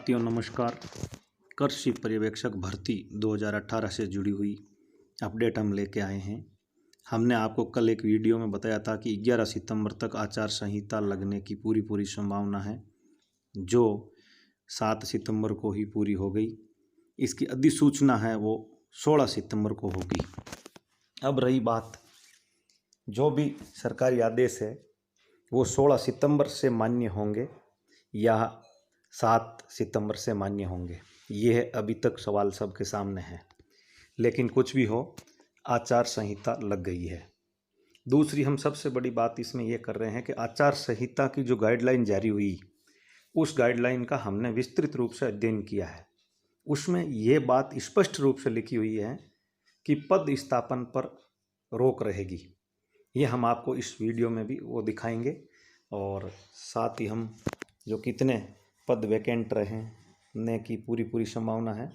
साथियों नमस्कार। कृषि पर्यवेक्षक भर्ती 2018 से जुड़ी हुई अपडेट हम लेके आए हैं। हमने आपको कल एक वीडियो में बताया था कि 11 सितंबर तक आचार संहिता लगने की पूरी संभावना है, जो 7 सितंबर को ही पूरी हो गई। इसकी अधिसूचना है वो 16 सितंबर को होगी। अब रही बात, जो भी सरकारी आदेश है वो 16 सितंबर से मान्य होंगे या 7 सितंबर से मान्य होंगे, ये अभी तक सवाल सबके सामने है। लेकिन कुछ भी हो, आचार संहिता लग गई है। दूसरी हम सबसे बड़ी बात इसमें यह कर रहे हैं कि आचार संहिता की जो गाइडलाइन जारी हुई, उस गाइडलाइन का हमने विस्तृत रूप से अध्ययन किया है। उसमें ये बात स्पष्ट रूप से लिखी हुई है कि पद स्थापन पर रोक रहेगी। ये हम आपको इस वीडियो में भी वो दिखाएंगे, और साथ ही हम जो कितने पद वैकेंट रहने की पूरी संभावना है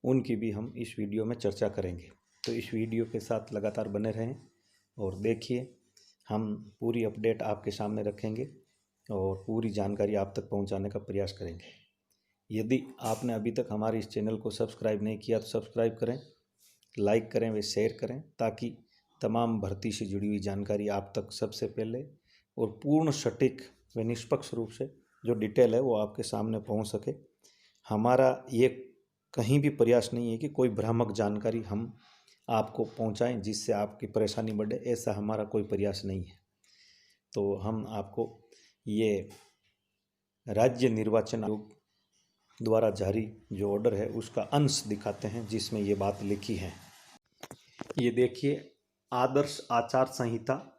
उनकी भी हम इस वीडियो में चर्चा करेंगे। तो इस वीडियो के साथ लगातार बने रहें और देखिए, हम पूरी अपडेट आपके सामने रखेंगे और पूरी जानकारी आप तक पहुंचाने का प्रयास करेंगे। यदि आपने अभी तक हमारे इस चैनल को सब्सक्राइब नहीं किया तो सब्सक्राइब करें, लाइक करें व शेयर करें, ताकि तमाम भर्ती से जुड़ी हुई जानकारी आप तक सबसे पहले और पूर्ण सटीक व निष्पक्ष रूप से जो डिटेल है वो आपके सामने पहुंच सके। हमारा ये कहीं भी प्रयास नहीं है कि कोई भ्रामक जानकारी हम आपको पहुंचाएं जिससे आपकी परेशानी बढ़े, ऐसा हमारा कोई प्रयास नहीं है। तो हम आपको ये राज्य निर्वाचन आयोग द्वारा जारी जो ऑर्डर है उसका अंश दिखाते हैं जिसमें ये बात लिखी है। ये देखिए, आदर्श आचार संहिता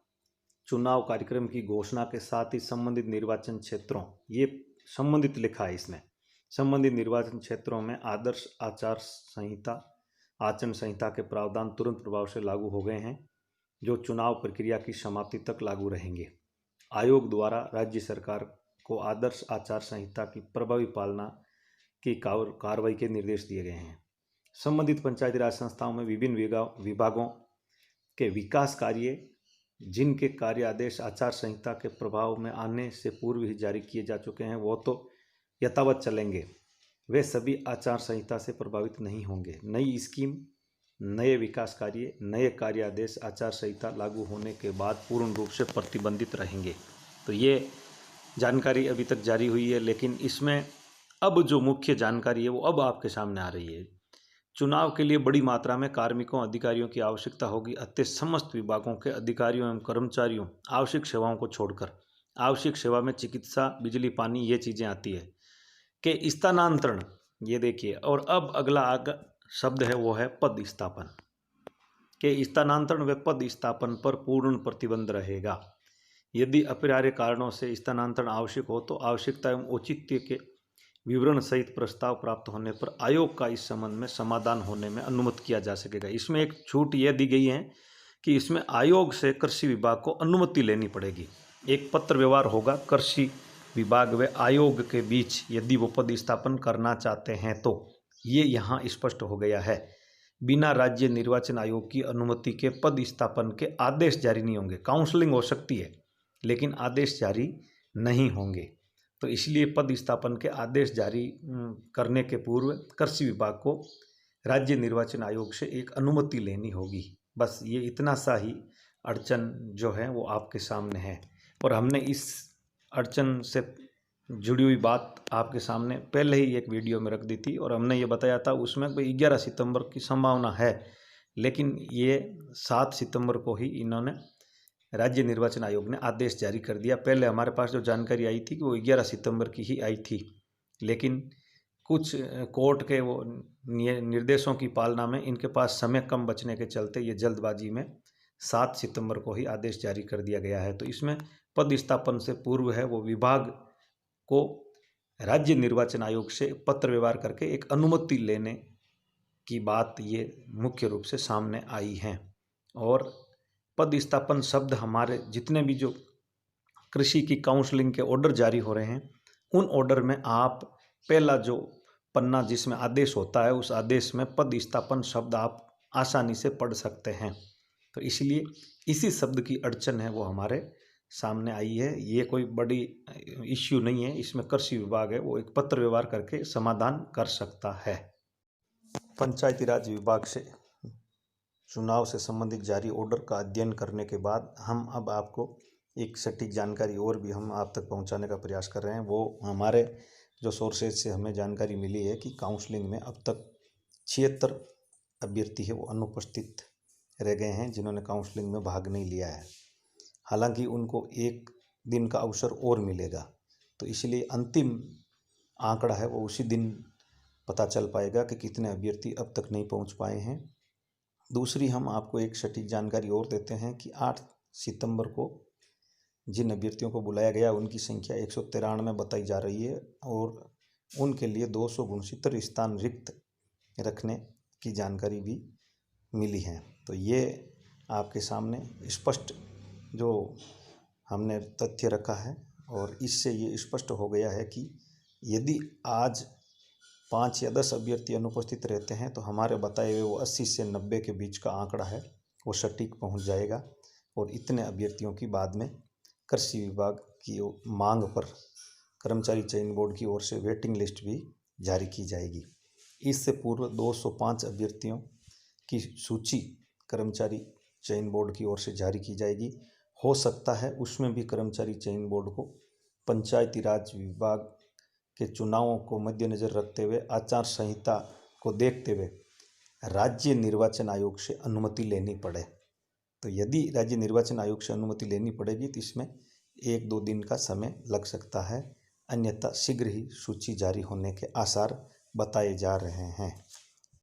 चुनाव कार्यक्रम की घोषणा के साथ ही संबंधित निर्वाचन क्षेत्रों, ये संबंधित लिखा है इसमें, संबंधित निर्वाचन क्षेत्रों में आदर्श आचार संहिता के प्रावधान तुरंत प्रभाव से लागू हो गए हैं, जो चुनाव प्रक्रिया की समाप्ति तक लागू रहेंगे। आयोग द्वारा राज्य सरकार को आदर्श आचार संहिता की प्रभावी पालना की कार्रवाई के निर्देश दिए गए हैं। संबंधित पंचायती राज संस्थाओं में विभिन्न विभागों के विकास कार्य जिनके कार्य आदेश आचार संहिता के प्रभाव में आने से पूर्व ही जारी किए जा चुके हैं वो तो यथावत चलेंगे, वे सभी आचार संहिता से प्रभावित नहीं होंगे। नई स्कीम, नए विकास कार्य, नए कार्य आदेश आचार संहिता लागू होने के बाद पूर्ण रूप से प्रतिबंधित रहेंगे। तो ये जानकारी अभी तक जारी हुई है, लेकिन इसमें अब जो मुख्य जानकारी है वो अब आपके सामने आ रही है। चुनाव के लिए बड़ी मात्रा में कार्मिकों अधिकारियों की आवश्यकता होगी, अतः समस्त विभागों के अधिकारियों एवं कर्मचारियों आवश्यक सेवाओं को छोड़कर, आवश्यक सेवा में चिकित्सा, बिजली, पानी, ये चीज़ें आती है, के स्थानांतरण, ये देखिए। और अब अगला शब्द है वो है पद स्थापन, के स्थानांतरण व पद स्थापन पर पूर्ण प्रतिबंध रहेगा। यदि अपरिहार्य कारणों से स्थानांतरण आवश्यक हो तो आवश्यकता एवं औचित्य के विवरण सहित प्रस्ताव प्राप्त होने पर आयोग का इस संबंध में समाधान होने में अनुमति किया जा सकेगा। इसमें एक छूट यह दी गई है कि इसमें आयोग से कृषि विभाग को अनुमति लेनी पड़ेगी। एक पत्र व्यवहार होगा कृषि विभाग व आयोग के बीच यदि वो पद स्थापन करना चाहते हैं तो। ये यहाँ स्पष्ट हो गया है, बिना राज्य निर्वाचन आयोग की अनुमति के पद स्थापन के आदेश जारी नहीं होंगे। काउंसलिंग हो सकती है लेकिन आदेश जारी नहीं होंगे। तो इसलिए पद स्थापन के आदेश जारी करने के पूर्व कृषि विभाग को राज्य निर्वाचन आयोग से एक अनुमति लेनी होगी। बस ये इतना सा ही अड़चन जो है वो आपके सामने है, और हमने इस अड़चन से जुड़ी हुई बात आपके सामने पहले ही एक वीडियो में रख दी थी, और हमने ये बताया था उसमें 11 सितंबर की संभावना है, लेकिन ये 7 सितंबर को ही इन्होंने राज्य निर्वाचन आयोग ने आदेश जारी कर दिया। पहले हमारे पास जो जानकारी आई थी कि वो 11 सितंबर की ही आई थी, लेकिन कुछ कोर्ट के वो निर्देशों की पालना में इनके पास समय कम बचने के चलते ये जल्दबाजी में 7 सितंबर को ही आदेश जारी कर दिया गया है। तो इसमें पद स्थापन से पूर्व है वो विभाग को राज्य निर्वाचन आयोग से पत्र व्यवहार करके एक अनुमति लेने की बात ये मुख्य रूप से सामने आई है। और पद स्थापन शब्द हमारे जितने भी जो कृषि की काउंसलिंग के ऑर्डर जारी हो रहे हैं उन ऑर्डर में आप पहला जो पन्ना जिसमें आदेश होता है उस आदेश में पद स्थापन शब्द आप आसानी से पढ़ सकते हैं। तो इसलिए इसी शब्द की अड़चन है वो हमारे सामने आई है। ये कोई बड़ी इश्यू नहीं है, इसमें कृषि विभाग है वो एक पत्र व्यवहार करके समाधान कर सकता है। पंचायती राज विभाग से चुनाव से संबंधित जारी ऑर्डर का अध्ययन करने के बाद हम अब आपको एक सटीक जानकारी और भी हम आप तक पहुंचाने का प्रयास कर रहे हैं। वो हमारे जो सोर्सेज से हमें जानकारी मिली है कि काउंसलिंग में अब तक 76 अभ्यर्थी है वो अनुपस्थित रह गए हैं, जिन्होंने काउंसलिंग में भाग नहीं लिया है। हालांकि उनको एक दिन का अवसर और मिलेगा, तो इसलिए अंतिम आंकड़ा है वो उसी दिन पता चल पाएगा कि कितने अभ्यर्थी अब तक नहीं पहुंच पाए हैं। दूसरी हम आपको एक सटीक जानकारी और देते हैं कि 8 सितंबर को जिन अभ्यर्थियों को बुलाया गया उनकी संख्या 193 बताई जा रही है और उनके लिए 269 स्थान रिक्त रखने की जानकारी भी मिली है। तो ये आपके सामने स्पष्ट जो हमने तथ्य रखा है और इससे ये स्पष्ट हो गया है कि यदि आज 5 या 10 अभ्यर्थी अनुपस्थित रहते हैं तो हमारे बताए हुए वो 80 से 90 के बीच का आंकड़ा है वो सटीक पहुंच जाएगा और इतने अभ्यर्थियों की बाद में कृषि विभाग की मांग पर कर्मचारी चयन बोर्ड की ओर से वेटिंग लिस्ट भी जारी की जाएगी। इससे पूर्व 205 अभ्यर्थियों की सूची कर्मचारी चयन बोर्ड की ओर से जारी की जाएगी। हो सकता है उसमें भी कर्मचारी चयन बोर्ड को पंचायती राज विभाग के चुनावों को मद्देनज़र रखते हुए आचार संहिता को देखते हुए राज्य निर्वाचन आयोग से अनुमति लेनी पड़े। तो यदि राज्य निर्वाचन आयोग से अनुमति लेनी पड़ेगी तो इसमें 1-2 दिन का समय लग सकता है, अन्यथा शीघ्र ही सूची जारी होने के आसार बताए जा रहे हैं।